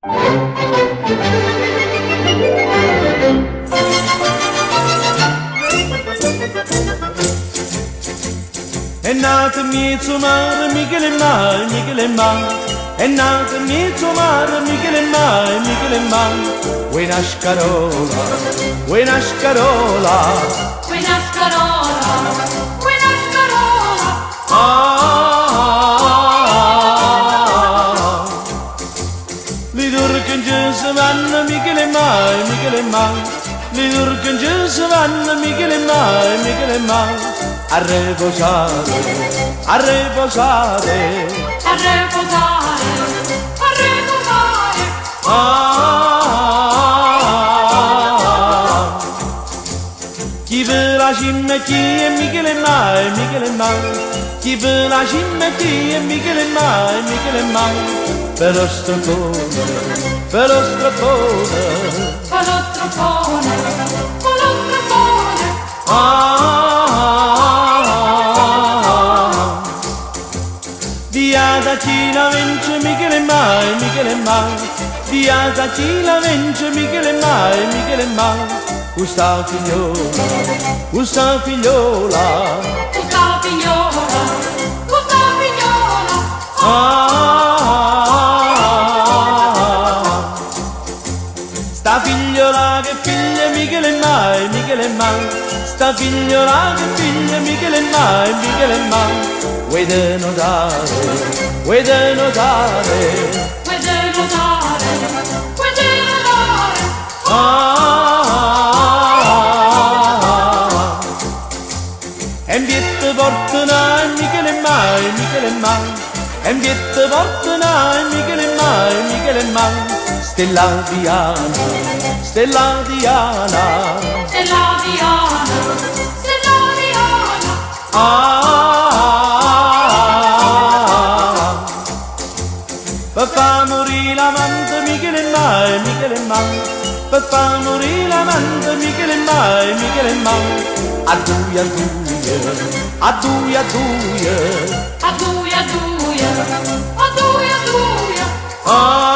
È nato mezzo mare, Michele Mai, Michele Mai. È nato mezzo mare, Michele Mai, Michele Mai. Buona scarola, buona scarola, buona scarola, buona scarola. Li turchi giù si vanno, Michele Mai, Michele Mai. Li turchi giù si vanno, Michele Mai, Michele Mai. A riposare, a riposare, A riposare, a riposare. Chi per la cima chi è Michele Mai, Michele Mai. Chi per la cima chi è Michele Mai, Michele Mai. Per lo stropone, per lo stropone, Per lo stropone, per lo stropone. Via chi la vince Michele Mai, Michele Mai. Via chi la vince Michele Mai, Michele Mai. Questa figliola, questa figliola. Questa figliola, questa figliola. Sta figliola che figlia Michele Mai, Michele Mai. Sta figliola che figlia Michele Mai, Michele Mai. Vuoi denotare, vuoi denotare. Vuoi denotare, vuoi denotare. E in pietto portano Michele Mai, Michele Mai. E in pietto portano Michele Mai, Michele Mai. Stella Diana, Stella Diana. Stella Diana, Stella Diana. Per far morire l'amante Michele Mai, Michele Mai. Per far morire l'amante Michele Mai, Michele Mai. A due, a due, a due, a due. A due, a due, a due, a due.